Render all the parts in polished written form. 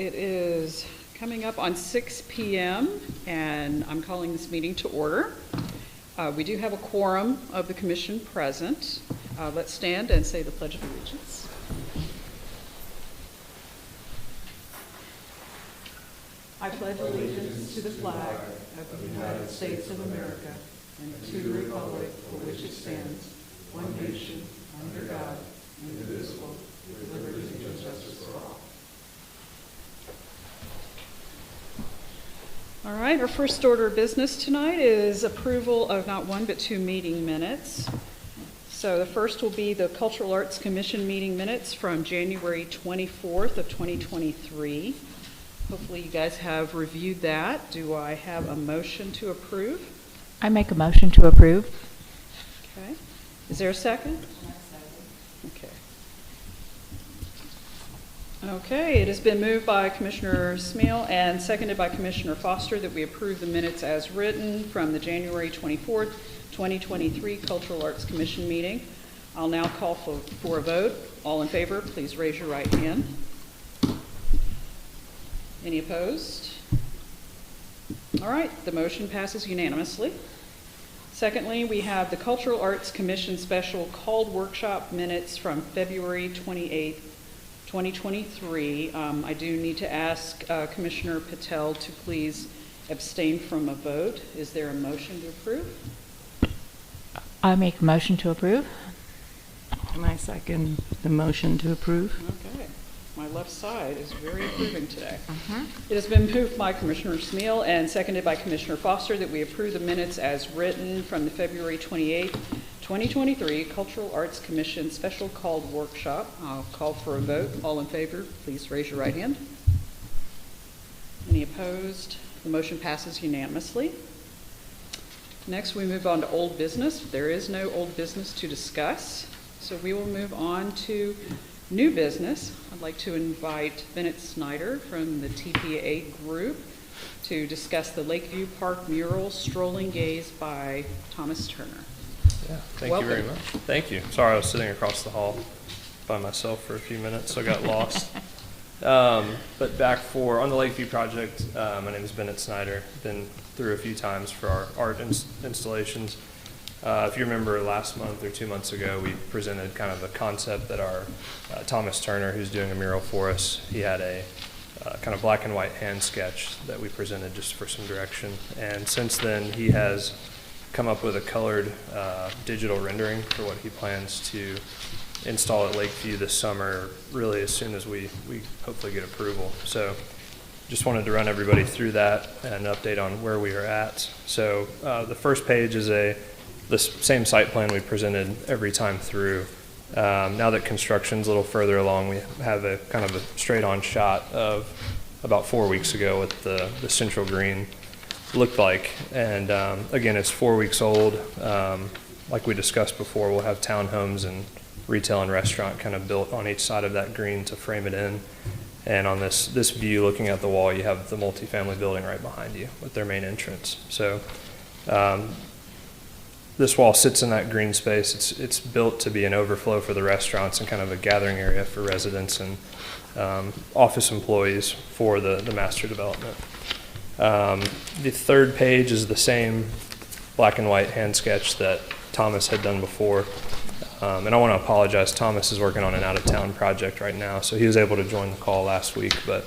it is coming up on 6 p.m. and I'm calling this meeting to order. We do have a quorum of the commission present. Let's stand and say the Pledge of Allegiance. I pledge allegiance to the flag of the United States of America and to the republic for which it stands, one nation, under God, indivisible, with liberty and justice for all. All right, our first order of business tonight is approval of not one but two meeting minutes. So the first will be the Cultural Arts Commission meeting minutes from January 24th of 2023. Hopefully you guys have reviewed that. Do I have a motion to approve? I make a motion to approve. Okay. Is there a second? Okay. Okay, it has been moved by Commissioner Smeal and seconded by Commissioner Foster that we approve the minutes as written from the January 24th, 2023 Cultural Arts Commission meeting. I'll now call for a vote. All in favor, please raise your right hand. Any opposed? All right, the motion passes unanimously. Secondly, we have the Cultural Arts Commission special called workshop minutes from February 28th, 2023. I do need to ask Commissioner Patel to please abstain from a vote. Is there a motion to approve? I make a motion to approve. And I second the motion to approve. Okay. My left side is very approving today. It has been moved by Commissioner Smeal and seconded by Commissioner Foster that we approve the minutes as written from the February 28th, 2023 Cultural Arts Commission special called workshop. I'll call for a vote. All in favor, please raise your right hand. Any opposed? The motion passes unanimously. Next, we move on to old business. There is no old business to discuss, so we will move on to new business. I'd like to invite Bennett Snyder from the TPA group to discuss the Lakeview Park mural, Strolling Gaze by Thomas Turner. Yeah, thank you very much. Thank you. Sorry, I was sitting across the hall by myself for a few minutes, so I got lost. But back on the Lakeview project, my name is Bennett Snyder. Been through a few times for our art installations. If you remember last month or 2 months ago, we presented kind of a concept that our Thomas Turner, who's doing a mural for us, he had a kind of black and white hand sketch that we presented just for some direction. And since then, he has come up with a colored digital rendering for what he plans to install at Lakeview this summer, really as soon as we hopefully get approval. So just wanted to run everybody through that and an update on where we are at. So the first page is the same site plan we presented every time through. Now that construction's a little further along, we have a kind of a straight-on shot of about 4 weeks ago what the central green looked like. And again, it's 4 weeks old. Like we discussed before, we'll have townhomes and retail and restaurant kind of built on each side of that green to frame it in. And on this view, looking at the wall, you have the multifamily building right behind you with their main entrance. So this wall sits in that green space. It's built to be an overflow for the restaurants and kind of a gathering area for residents and office employees for the master development. The third page is the same black and white hand sketch that Thomas had done before. And I want to apologize. Thomas is working on an out-of-town project right now, so he was able to join the call last week, but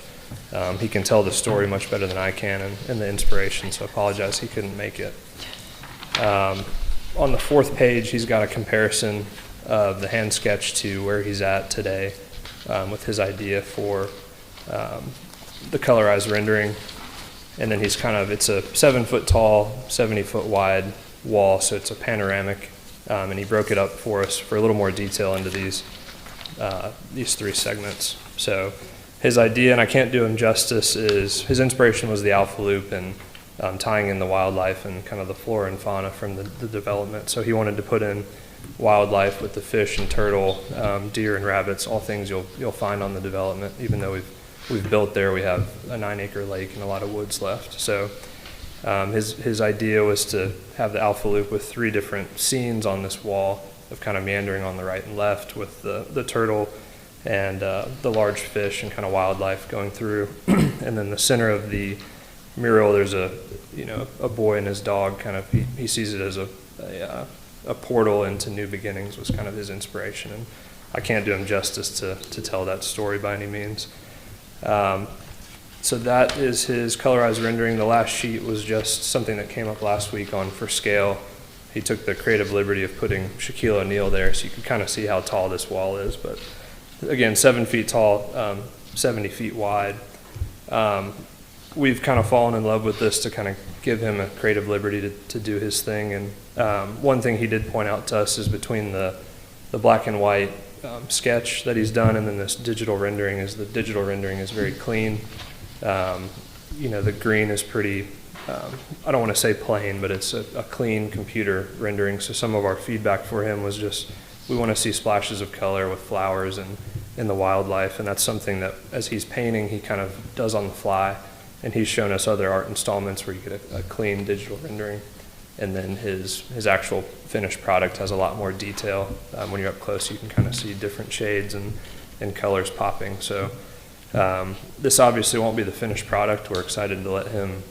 he can tell the story much better than I can and the inspiration, so I apologize he couldn't make it. On the fourth page, he's got a comparison of the hand sketch to where he's at today with his idea for the colorized rendering. And then it's a 7-foot tall, 70-foot wide wall, so it's a panoramic. And he broke it up for us for a little more detail into these three segments. So his idea, and I can't do him justice, is his inspiration was the Alpha Loop and tying in the wildlife and kind of the flora and fauna from the development. So he wanted to put in wildlife with the fish and turtle, deer and rabbits, all things you'll find on the development. Even though we've built there, we have a 9-acre lake and a lot of woods left. So his idea was to have the Alpha Loop with 3 different scenes on this wall of kind of meandering on the right and left with the turtle and the large fish and kind of wildlife going through. And then the center of the mural, there's a boy and his dog. Kind of he sees it as a portal into new beginnings was kind of his inspiration, and I can't do him justice to tell that story by any means. So that is his colorized rendering. The last sheet was just something that came up last week on For Scale. He took the creative liberty of putting Shaquille O'Neal there so you can kind of see how tall this wall is. But again, 7 feet tall, 70 feet wide. We've kind of fallen in love with this to kind of give him a creative liberty to do his thing. And one thing he did point out to us is between the black and white sketch that he's done and then this digital rendering is very clean. The green is pretty, I don't want to say plain, but it's a clean computer rendering. So some of our feedback for him was just, we want to see splashes of color with flowers and in the wildlife. And that's something that as he's painting, he kind of does on the fly. And he's shown us other art installments where you get a clean digital rendering. And then his actual finished product has a lot more detail. When you're up close, you can kind of see different shades and colors popping. So this obviously won't be the finished product. We're excited to let him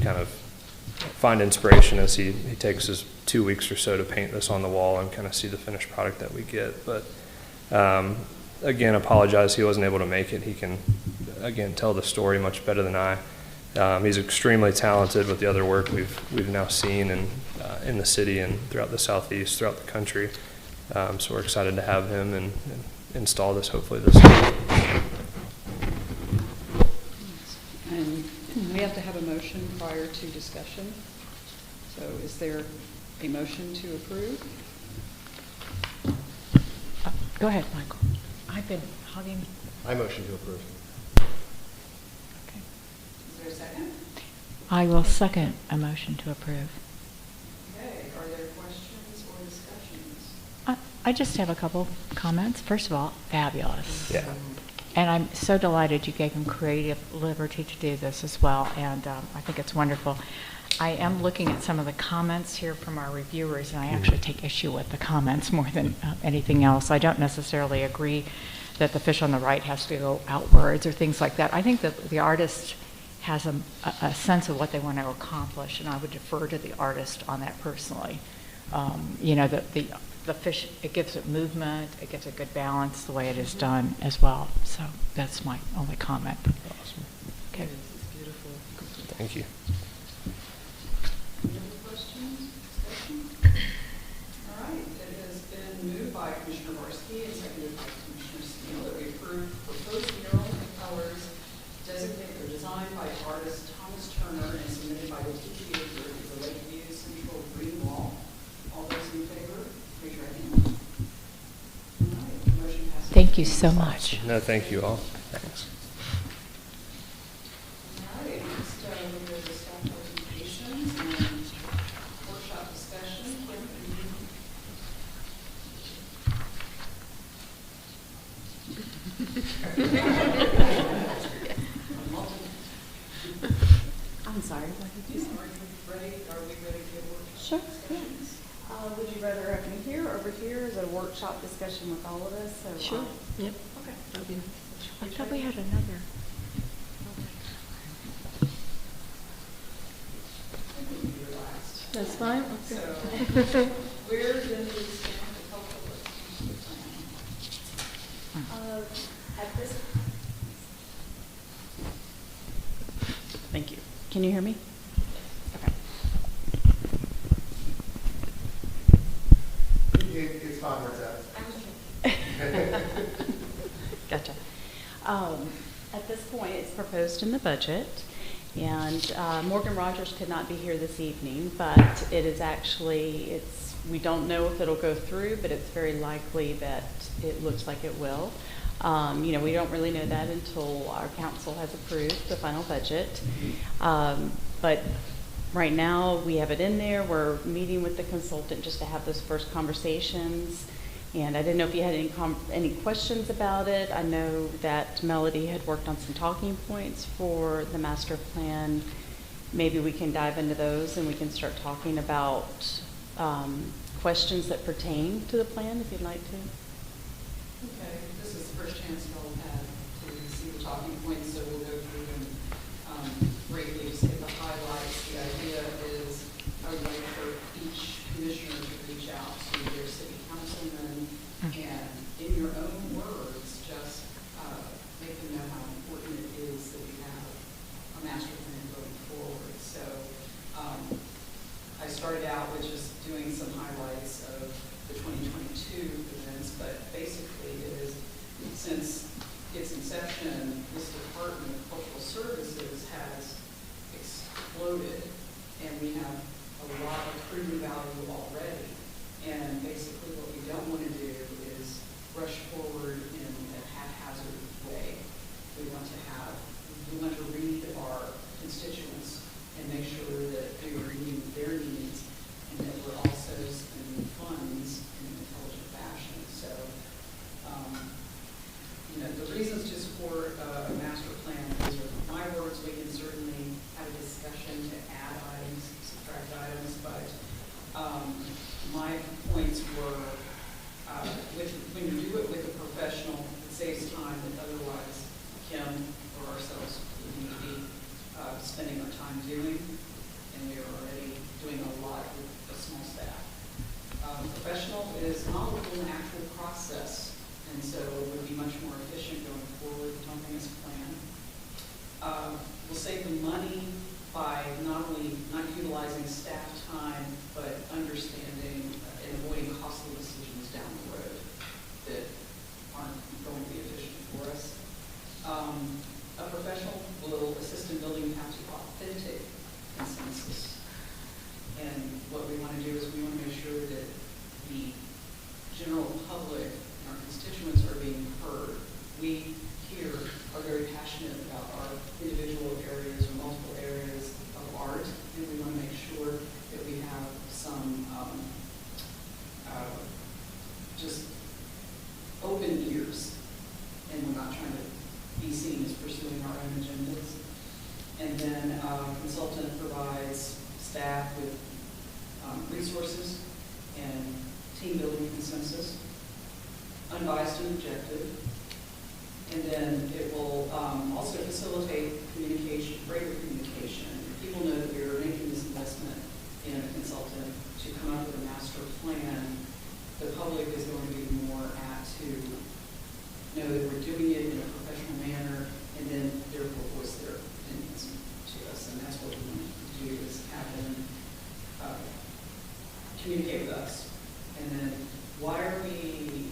kind of find inspiration as he takes his 2 weeks or so to paint this on the wall and kind of see the finished product that we get. But again, apologize he wasn't able to make it. He can, again, tell the story much better than I. He's extremely talented with the other work we've now seen in the city and throughout the Southeast, throughout the country. So we're excited to have him and install this hopefully this year. And we have to have a motion prior to discussion. So is there a motion to approve? Go ahead, Michael. I've been hugging. I motion to approve. Okay. Is there a second? I will second a motion to approve. Okay, are there questions or discussions? I just have a couple comments. First of all, fabulous. Yeah. And I'm so delighted you gave him creative liberty to do this as well, and I think it's wonderful. I am looking at some of the comments here from our reviewers, and I actually take issue with the comments more than anything else. I don't necessarily agree that the fish on the right has to go outwards or things like that. I think that the artist has a sense of what they want to accomplish, and I would defer to the artist on that personally. The fish, it gives it movement, it gives it good balance the way it is done as well. So that's my only comment. Awesome. Okay. It's beautiful. Thank you. Any other questions, discussion? All right, it has been moved by Commissioner Varsky and seconded by Commissioner Steele that we approve proposed mural in colors designated or designed by artist Thomas Turner and submitted by the TTA group of the Lakeview Central Green Wall. All those in favor, raise your hand. All right, the motion passes. Thank you so much. No, thank you all. Thanks. All right, next we go to staff presentations and workshop discussion. I'm sorry, what did you say? Are we ready to get workshop Sure, discussions? Would you rather have me here or over here? Is it a workshop discussion with all of us? So, Sure. Yep. Okay. That'll be- I thought we had another. I think we can do last. That's fine. So, Okay. where does the staff of cultural plan? At this. Thank you. Can you hear me? Okay. It's fine where it's at. Gotcha. At this point, it's proposed in the budget, and Morgan Rogers could not be here this evening, but it is actually, we don't know if it'll go through, but it's very likely that it looks like it will. We don't really know that until our council has approved the final budget. But right now, we have it in there. We're meeting with the consultant just to have those first conversations. And I didn't know if you had any questions about it. I know that Melody had worked on some talking points for the master plan. Maybe we can dive into those and we can start talking about questions that pertain to the plan, if you'd like to. Okay, this is the first chance y'all had to see the talking points, so we'll go through them briefly, just hit the highlights. The idea is I would like for each commissioner to reach out to their city councilman and, in your own words, just make them know how important it is that we have a master plan going forward. So I started out with just doing some highlights of the 2022 events, but basically it is, since its inception, this Department of Cultural Services has exploded, and we have a lot of proven value already. And basically what we don't want to do is rush forward in a haphazard way. We want to read our constituents and make sure that we are meeting their needs and that we're also spending funds in an intelligent fashion. So, the reasons to support a master plan, these are my words. We can certainly have a discussion to add items, subtract items, but my points were, when you do it with a professional, it saves time that otherwise Kim or ourselves would need to be spending our time doing, and we are already doing a lot with a small staff. Professional is knowledgeable in actual process, and so it would be much more efficient going forward with helping us plan. We'll save the money by not only not utilizing staff time, but understanding and avoiding costly decisions down the road that aren't going to be efficient for us. A professional will assist in building paths to authentic consensus. And what we want to do is we want to make sure that the general public and our constituents are being heard. We here are very passionate about our individual areas or multiple areas of art, and we want to make sure that we have some just open ears, and we're not trying to be seen as pursuing our own agendas. And then consultant provides staff with resources and team building consensus, unbiased and objective. And then it will also facilitate communication, greater communication. People know that we are making this investment in a consultant to come up with a master plan. The public is going to be more apt to know that we're doing it in a professional manner, and then therefore voice their opinions to us. And that's what we want to do, is have them communicate with us. And then why are we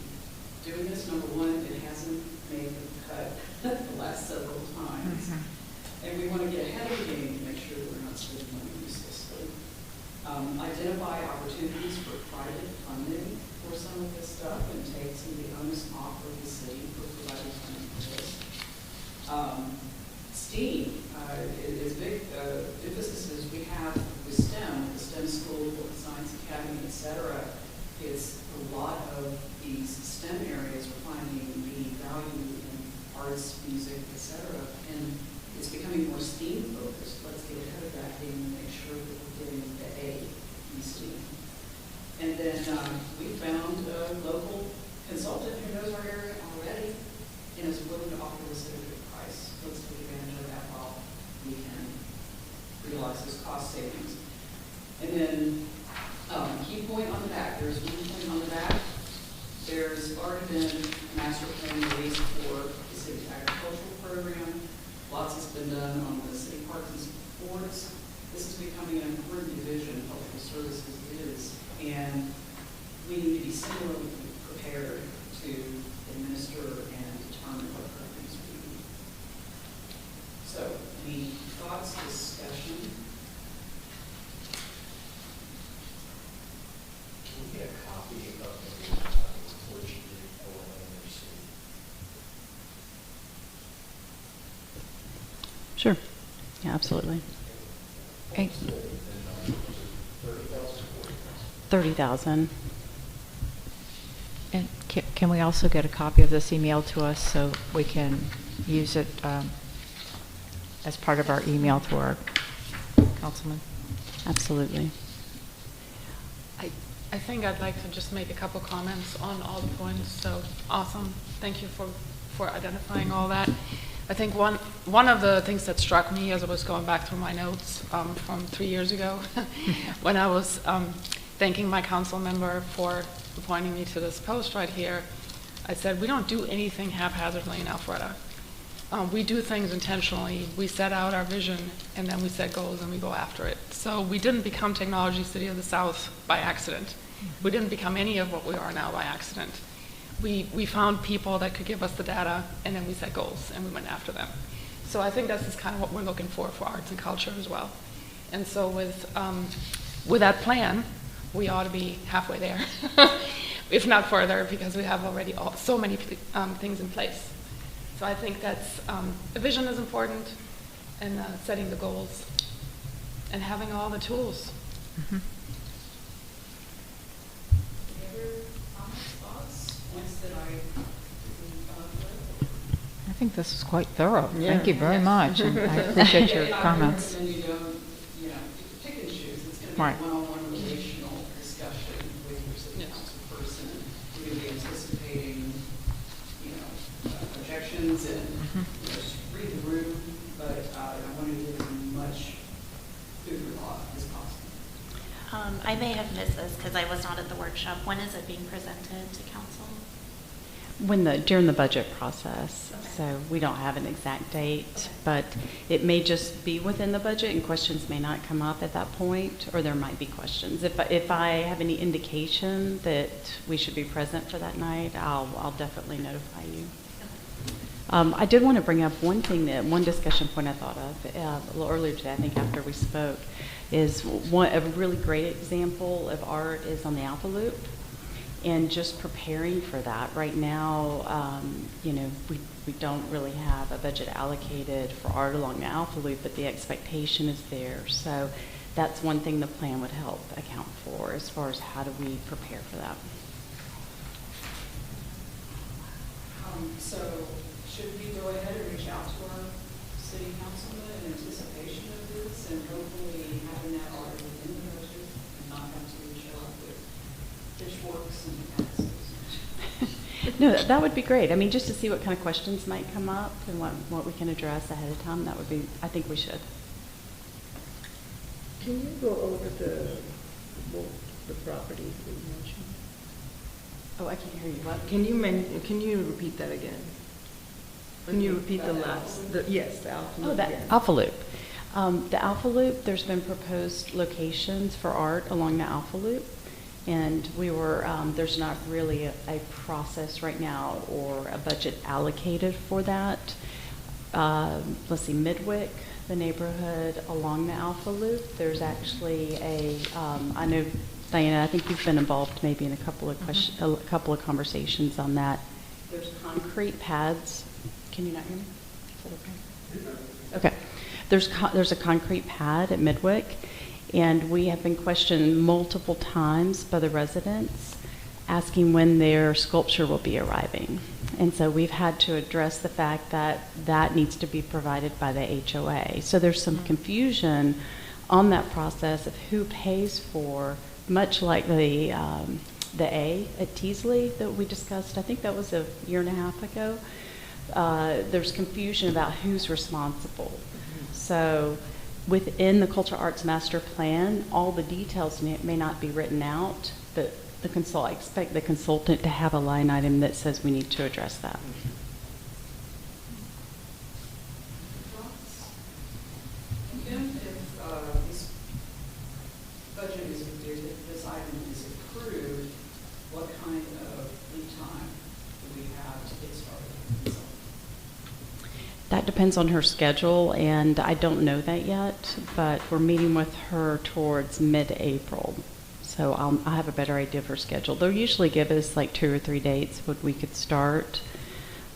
doing this? Number one, it hasn't made the cut the last several times. And we want to get ahead of the game to make sure that we're not spending money uselessly. Identify opportunities for private funding for some of this stuff and take some of the onus off of the city for providing funding for this. STEAM is big. Emphasis is we have with STEM, the STEM school, the Science Academy, et cetera. It's a lot of these STEM areas are finding the value in arts, music, et cetera, and it's becoming more STEAM focused. Let's get ahead of that game and make sure that we're getting the A in STEAM. And then we found a local consultant who knows our area already and is willing to offer this at a good price. Let's take advantage of that while we can realize this cost savings. And then key point on the back. There's one point on the back. There's already been a master plan released for the city's agricultural program. Lots has been done on the city parks and sports. This is becoming an important division. Cultural services is, and we need to be similarly prepared to administer and determine what programs we need. So, any thoughts, discussion? Can we get a copy of the report you did for Anderson? Sure. Yeah, absolutely. And 30,000. And can we also get a copy of this email to us so we can use it as part of our email to our councilman? Absolutely. I think I'd like to just make a couple comments on all the points. So awesome. Thank you for for identifying all that. I think one of the things that struck me as I was going back through my notes from 3 years ago, when I was thanking my council member for appointing me to this post right here, I said, we don't do anything haphazardly in Alpharetta. We do things intentionally. We set out our vision, and then we set goals, and we go after it. So we didn't become Technology City of the South by accident. We didn't become any of what we are now by accident. We found people that could give us the data, and then we set goals, and we went after them. So I think this is kind of what we're looking for arts and culture as well. And so with that plan, we ought to be halfway there, if not further, because we have already so many things in place. So I think that's, the vision is important, and setting the goals, and having all the tools. Mm-hmm. Any other comments, thoughts, points that I I think this is quite thorough. Yeah. Thank you very much, and I appreciate your I comments. recommend you don't, pick and choose. It's going to be Right. a one-on-one relational discussion with your city council person. We're going to be anticipating, objections and just read the room, but I want to give as much food for thought as possible. I may have missed this because I was not at the workshop. When is it being presented to council? During the budget process. Okay. So we don't have an exact date, but it may just be within the budget, and questions may not come up at that point, or there might be questions. If I have any indication that we should be present for that night, I'll definitely notify you. I did want to bring up one discussion point I thought of a little earlier today, I think after we spoke, is a really great example of art is on the Alpha Loop. And just preparing for that. Right now, we don't really have a budget allocated for art along the Alpha Loop, but the expectation is there. So that's one thing the plan would help account for as far as how do we prepare for that. So should we go ahead and reach out to our city councilman in anticipation of this and hopefully having that already in the budget and not have to show up with pitchforks and axes? No, that would be great. I mean, just to see what kind of questions might come up and what we can address ahead of time, I think we should. Can you go over the properties that you mentioned? Oh, I can't hear you. What? Can you repeat that again? Can you repeat the last, yes, the Alpha Oh, Loop that again? Alpha Loop. The Alpha Loop, there's been proposed locations for art along the Alpha Loop. And there's not really a process right now or a budget allocated for that. Let's see, Midwick, the neighborhood along the Alpha Loop, there's actually I know, Diana, I think you've been involved maybe in a couple of conversations on that. There's concrete pads. Can you not hear me? Is that okay? Okay. There's a concrete pad at Midwick. And we have been questioned multiple times by the residents asking when their sculpture will be arriving. And so we've had to address the fact that that needs to be provided by the HOA. So there's some confusion on that process of who pays for, much like the A at Teasley that we discussed, I think that was a year and a half ago. There's confusion about who's responsible. So within the Cultural Arts Master Plan, all the details may not be written out, but I expect the consultant to have a line item that says we need to address that. Kim, if this budget is, if this item is approved, what kind of lead time do we have to get started? That depends on her schedule, and I don't know that yet, but we're meeting with her towards mid-April. So I'll have a better idea of her schedule. They'll usually give us like 2 or 3 dates when we could start.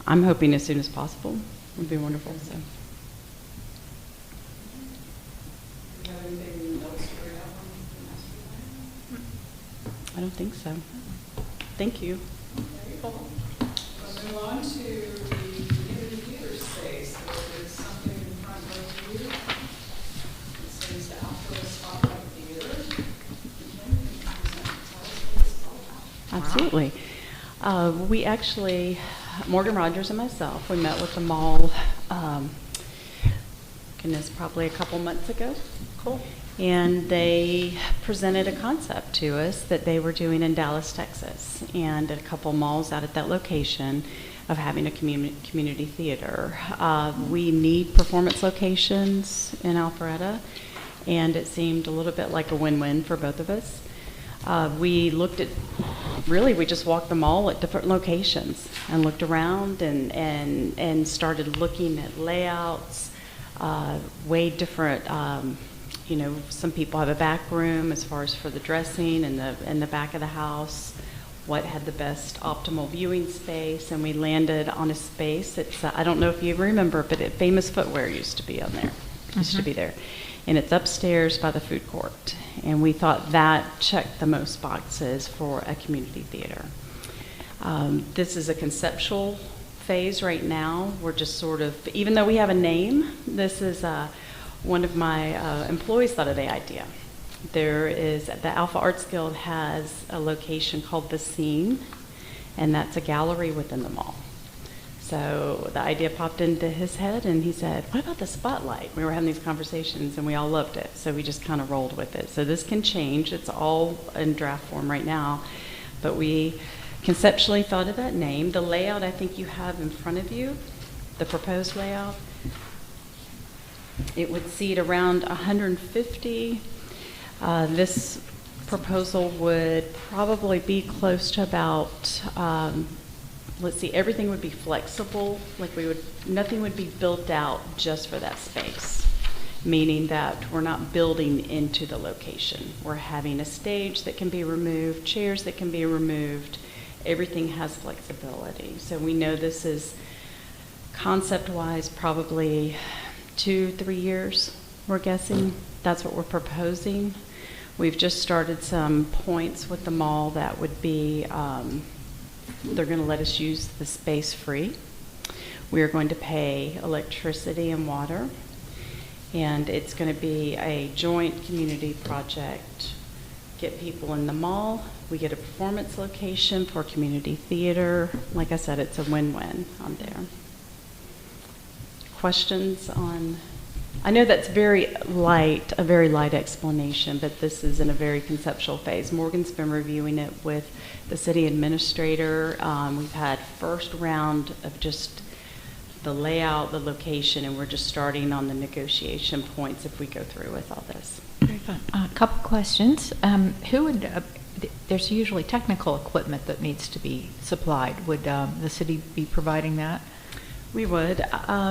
I'm hoping as soon as possible. It would be wonderful. So. Do you have anything else to bring up on the master plan? I don't think so. Thank you. Okay, cool. We'll move on to the community theater space. There is something in front of you. It says the Alpharetta Spotlight Theater. Kim, can you present, tell us what this is all about? Absolutely. We actually Morgan Rogers and myself, we met with the mall, goodness, probably a couple months ago. Cool. And they presented a concept to us that they were doing in Dallas, Texas, and at a couple malls out at that location of having a community theater. We need performance locations in Alpharetta, and it seemed a little bit like a win-win for both of us. We looked at, really, we just walked the mall at different locations and looked around and started looking at layouts, way different. You know, some people have a back room as far as for the dressing and the back of the house, what had the best optimal viewing space, and we landed on a space. It's I don't know if you remember, but Famous Footwear used to be on there, used to be there, and it's upstairs by the food court. And we thought that checked the most boxes for a community theater. This is a conceptual phase right now. We're just sort of, even though we have a name, this is one of my employees thought of the idea. There is, the Alpha Arts Guild has a location called The Scene, and that's a gallery within the mall. So the idea popped into his head, and he said, what about the spotlight? We were having these conversations, and we all loved it, so we just kind of rolled with it. So this can change. It's all in draft form right now, but we conceptually thought of that name. The layout I think you have in front of you, the proposed layout, it would seat around 150. This proposal would probably be close to about, let's see, everything would be flexible. Like nothing would be built out just for that space, meaning that we're not building into the location. We're having a stage that can be removed, chairs that can be removed. Everything has flexibility. So we know this is concept-wise probably 2-3 years, we're guessing. That's what we're proposing. We've just started some points with the mall that would be, they're going to let us use the space free. We are going to pay electricity and water, and it's going to be a joint community project. Get people in the mall. We get a performance location for community theater. Like I said, it's a win-win on there. Questions on, I know that's a very light explanation, but this is in a very conceptual phase. Morgan's been reviewing it with the city administrator. We've had first round of just the layout, the location, and we're just starting on the negotiation points if we go through with all this. Very fun. A couple questions. Who would, there's usually technical equipment that needs to be supplied. Would the city be providing that? We would.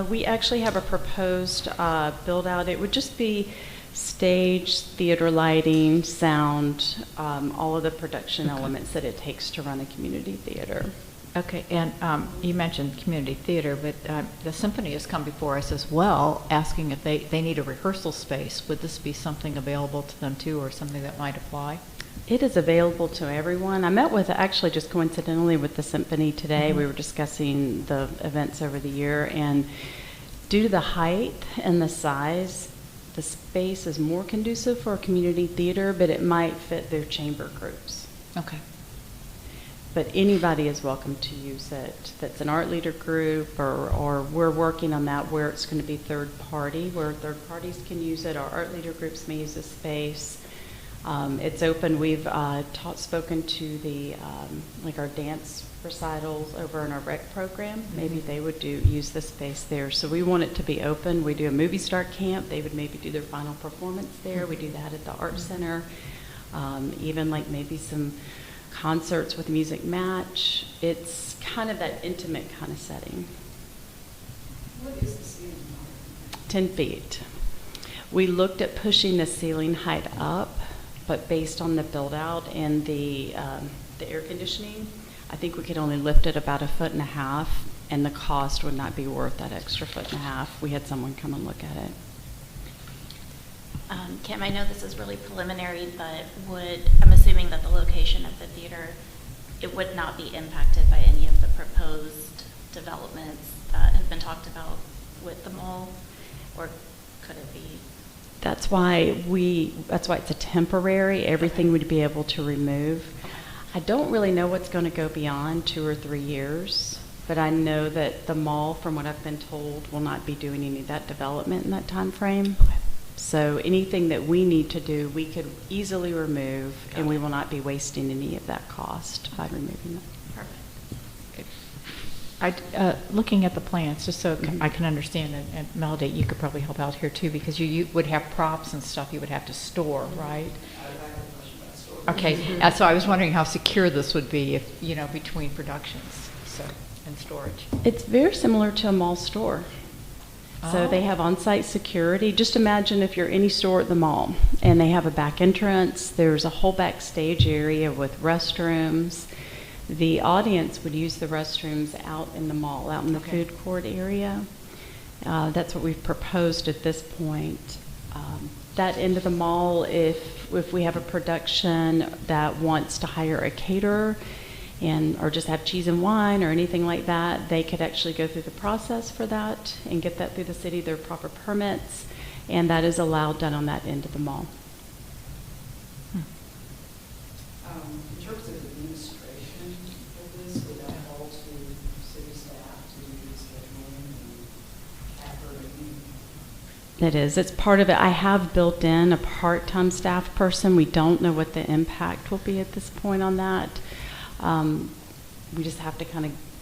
We actually have a proposed build out. It would just be stage, theater lighting, sound, all of the production elements that it takes to run a community theater. Okay, and you mentioned community theater, but the symphony has come before us as well, asking if they need a rehearsal space. Would this be something available to them too, or something that might apply? It is available to everyone. I met with, actually just coincidentally, with the symphony today. We were discussing the events over the year, and due to the height and the size, the space is more conducive for a community theater, but it might fit their chamber groups. Okay. But anybody is welcome to use it. That's an art leader group, or we're working on that where it's going to be third party, where third parties can use it. Our art leader groups may use the space. It's open. We've spoken to the like our dance recitals over in our rec program. Maybe they would use the space there. So we want it to be open. We do a movie star camp. They would maybe do their final performance there. We do that at the art center. Even like maybe some concerts with music match. It's kind of that intimate kind of setting. What is the ceiling height? 10 feet. We looked at pushing the ceiling height up, but based on the build out and the air conditioning, I think we could only lift it about 1.5 feet, and the cost would not be worth that extra 1.5 feet. We had someone come and look at it. Kim, I know this is really preliminary, but I'm assuming that the location of the theater, it would not be impacted by any of the proposed developments that have been talked about with the mall, or could it be? That's why it's a temporary. Everything would be able to remove. I don't really know what's going to go beyond 2 or 3 years. But I know that the mall, from what I've been told, will not be doing any of that development in that time frame. So anything that we need to do, we could easily remove, and we will not be wasting any of that cost by removing that. Looking at the plans, just so I can understand, and Melody, you could probably help out here too, because you would have props and stuff you would have to store, right? Okay, so I was wondering how secure this would be if, between productions, and storage. It's very similar to a mall store. So they have on-site security. Just imagine if you're any store at the mall and they have a back entrance, there's a whole backstage area with restrooms. The audience would use the restrooms out in the mall, out in the food court area. That's what we've proposed at this point. That end of the mall, if we have a production that wants to hire a caterer or just have cheese and wine or anything like that, they could actually go through the process for that and get that through the city, their proper permits, and that is allowed done on that end of the mall. In terms of administration of this, would that fall to city staff to do scheduling and capital? It is. It's part of it. I have built in a part-time staff person. We don't know what the impact will be at this point on that. We just have to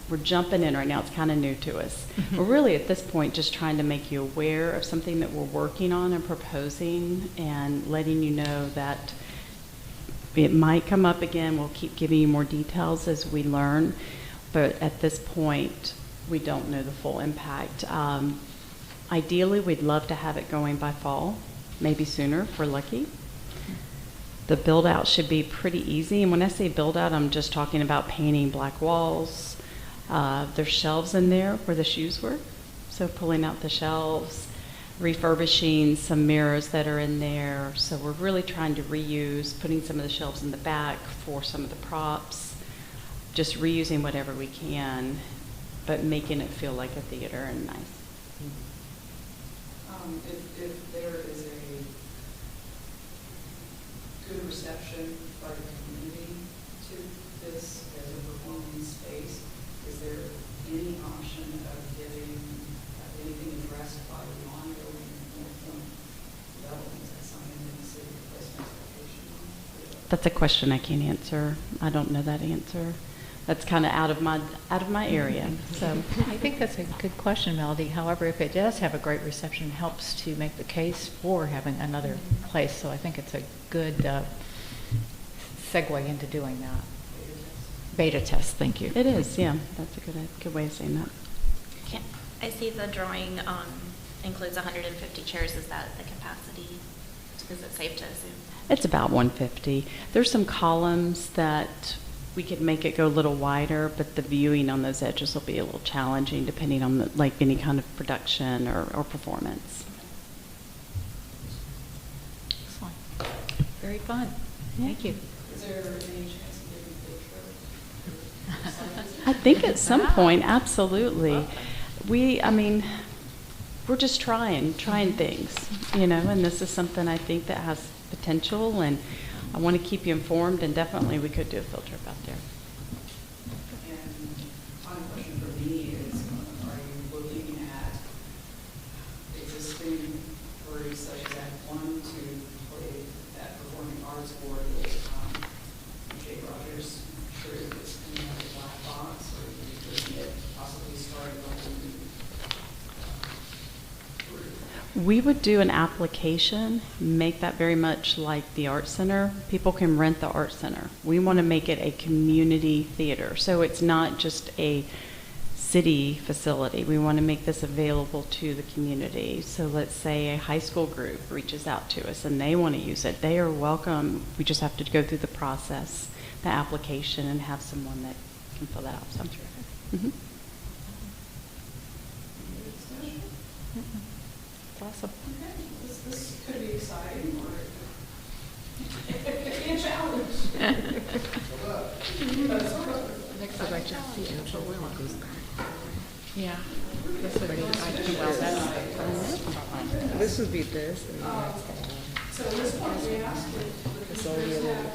we're jumping in right now. It's kind of new to us. We're really at this point just trying to make you aware of something that we're working on and proposing and letting you know that it might come up again. We'll keep giving you more details as we learn. But at this point, we don't know the full impact. Ideally, we'd love to have it going by fall, maybe sooner if we're lucky. The build out should be pretty easy. And when I say build out, I'm just talking about painting black walls. There's shelves in there where the shoes were. So pulling out the shelves, refurbishing some mirrors that are in there. So we're really trying to reuse, putting some of the shelves in the back for some of the props, just reusing whatever we can, but making it feel like a theater and nice. If there is a good reception by the community to this as a performing space, is there any option of getting anything addressed by the ongoing North Point development? Is that something that the city could place an expectation on? That's a question I can't answer. I don't know that answer. That's kind of out of my area. So I think that's a good question, Melody. However, if it does have a great reception, it helps to make the case for having another place. So I think it's a good segue into doing that. Beta test, thank you. it is, yeah. That's a good way of saying that. I see the drawing includes 150 chairs. Is that the capacity? Is it safe to assume? It's about 150. There's some columns that we could make it go a little wider, but the viewing on those edges will be a little challenging depending on any kind of production or performance. Excellent. Very fun. Yeah. Thank you. Is there any chance of getting a picture? I think at some point, absolutely. We're just trying things, and this is something I think that has potential, and I want to keep you informed, and definitely we could do a field trip out there. And final question for me is, are you looking at existing groups such as Act One to play that performing arts or the Jay Rogers troupe that's coming out of the Black Box, or are you looking at possibly starting a whole new group? We would do an application, make that very much like the Art Center. People can rent the Art Center. We want to make it a community theater. So it's not just a city facility. We want to make this available to the community. So let's say a high school group reaches out to us and they want to use it. They are welcome. We just have to go through the process, the application, and have someone that can fill that out. So, mm-hmm. Awesome. Okay, this could be exciting, or it could be a challenge. Next, I'd like to see it, but we won't lose that. Yeah. This would be, this would be this. And So at this point, we asked it's all the other.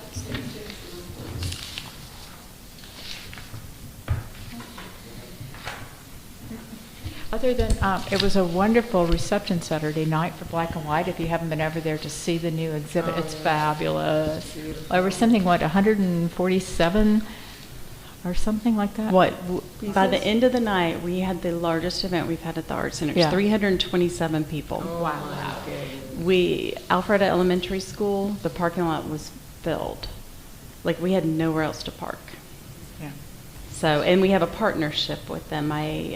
Other than, it was a wonderful reception Saturday night for Black and White. If you haven't been over there to see the new exhibit, it's fabulous. There was something, 147 or something like that? By the end of the night, we had the largest event we've had at the Art Center. It was Yeah. 327 people. Wow. Alpharetta Elementary School, the parking lot was filled. Like, we had nowhere else to park. Yeah. So, and we have a partnership with them. We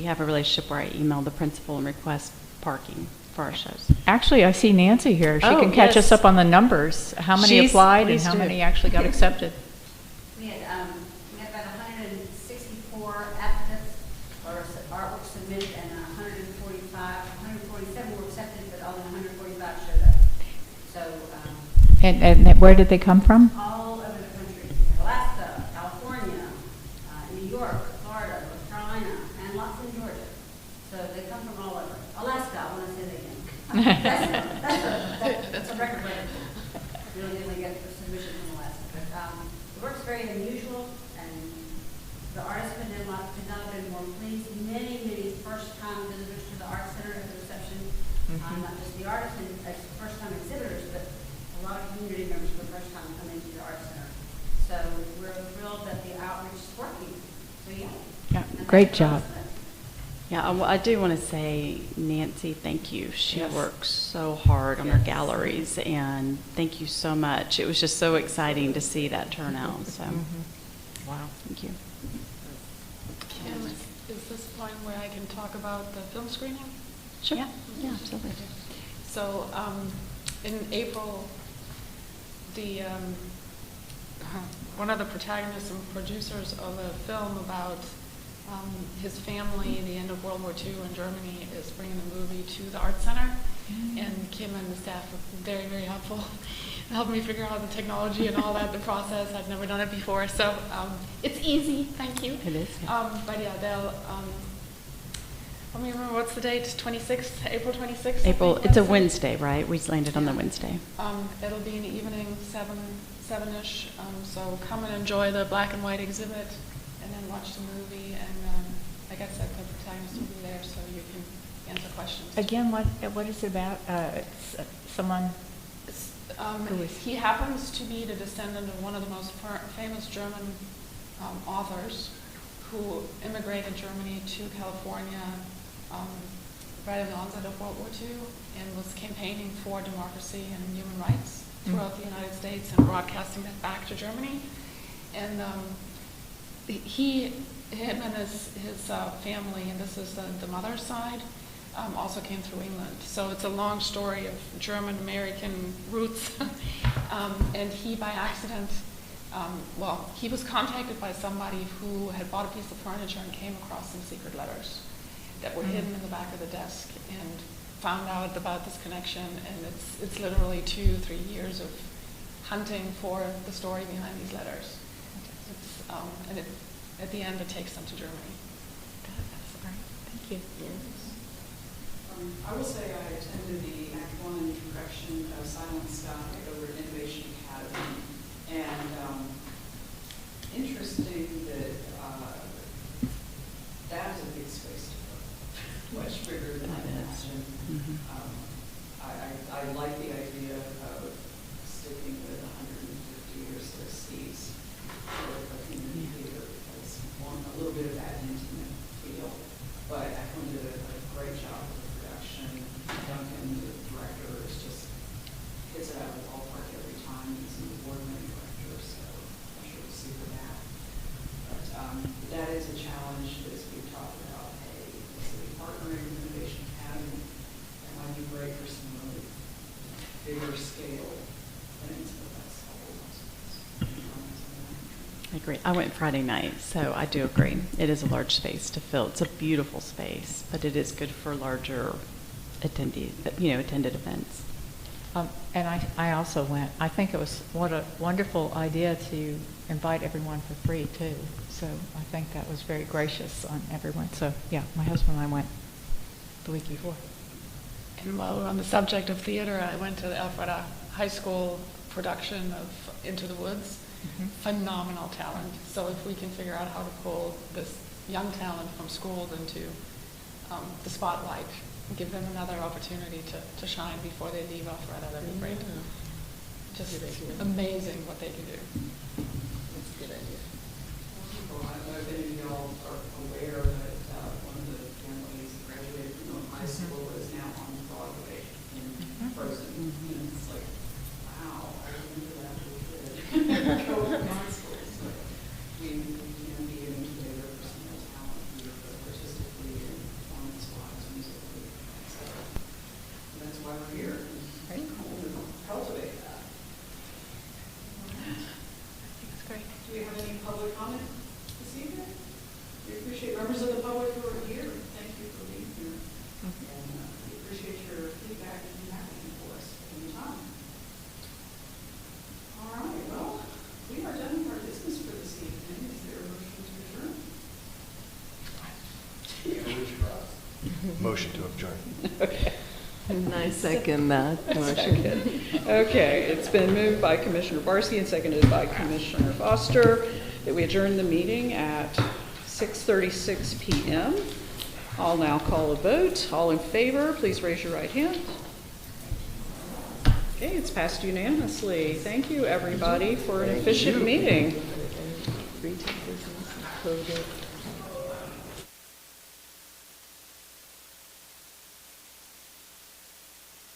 have a relationship where I email the principal and request parking for our shows. Actually, I see Nancy here. She Oh, can catch us yes. up on the numbers. How many She's- applied and please how do. many actually got accepted? We had about 164 applicants or artwork submitted, and 147 were accepted, but only 145 showed up. So, And where did they come from? all over the country, Alaska, California, New York, Florida, North Carolina, and lots in Georgia. So they come from all over. Alaska, I want to say that again. That's a record breaker. Really didn't get the submission from Alaska. But the work's very unusual, and the artists could not have been more pleased. Many first-time visitors to the Art Center at the reception. Not just the artists as first-time exhibitors, but a lot of community members for the first time coming to the Art Center. So we're thrilled that the outreach is working. So yeah. Yeah, And great that's job. awesome. Yeah, I do want to say, Nancy, thank you. She Yes. works so hard on her galleries, and thank you so much. It was just so exciting to see that turnout, so Wow. thank you. Kim, is this the point where I can talk about the film screening? Sure. Yeah, absolutely. So, in April, one of the protagonists and producers of a film about his family, the end of World War II in Germany, is bringing the movie to the Art Center. And Kim and the staff were very, very helpful. Helped me figure out the technology and all that, the process. I've never done it before, so it's easy. Thank you. It is, yeah. But yeah, they'll. Let me remember, what's the date? 26th, April 26th? April, it's a Wednesday, right? We landed on the Wednesday. It'll be in the evening, seven-ish. So come and enjoy the black and white exhibit, and then watch the movie. And like I said, the protagonist will be there, so you can answer questions. Again, what is it about? Someone, Who is- He happens to be the descendant of one of the most famous German authors who immigrated Germany to California right at the onset of World War II and was campaigning for democracy and human rights throughout the United States and broadcasting that back to Germany. And him and his family, and this is the mother's side, also came through England. So it's a long story of German-American roots. And he, by accident, he was contacted by somebody who had bought a piece of furniture and came across some secret letters that were hidden in the back of the desk, and found out about this connection. And it's literally 2-3 years of hunting for the story behind these letters. And at the end, it takes them to Germany. that's great. Thank you. I will say I attended the Act One production of Silent Sky over at Innovation Academy, and interesting that that is a big space to go, much bigger than I imagined. I like the idea of sticking with 150 or so seats for a community theater, because I want a little bit of that intimate feel. But I think did a great job with the production. Duncan, the director, just hits it out of the ballpark every time. He's an award-winning director, so I'm sure we'll see for that. But that is a challenge, as we've talked about. Hey, city partnering with Innovation Academy, that might be great for some really bigger scale things, but that's a whole lot of space. I agree. I went Friday night, so I do agree. It is a large space to fill. It's a beautiful space, but it is good for larger attended events. And I also went. I think it was what a wonderful idea to invite everyone for free too. So I think that was very gracious on everyone. So yeah, my husband and I went the week before. And while we're on the subject of theater, I went to the Alpharetta High School production of Into the Woods. Phenomenal talent. So if we can figure out how to pull this young talent from schools into the spotlight, give them another opportunity to shine before they leave Alpharetta. That'd be great. Just amazing what they can do. That's a good idea. Well, I don't know if any of y'all are aware that one of the young ladies that graduated from high school is now on Broadway in Frozen. And it's like, wow, I remember that little kid. Go to high school. So we can be an incubator for some of those talent here, both artistically and performance-wise, musically, etc. And that's why we're here. Right. To cultivate that. That's great. Do we have any public comment this evening? We appreciate members of the public who are here. Thank you for being here. And we appreciate your feedback and advocacy for us anytime. All right, well, we are done with our business for this evening. Is there a motion to adjourn? Motion to adjourn. Okay. And I second that motion. Okay, it's been moved by Commissioner Barsky and seconded by Commissioner Foster that we adjourn the meeting at 6:36 p.m. I'll now call a vote. All in favor, please raise your right hand. Okay, it's passed unanimously. Thank you, everybody, for an efficient meeting. Retail business, clothing.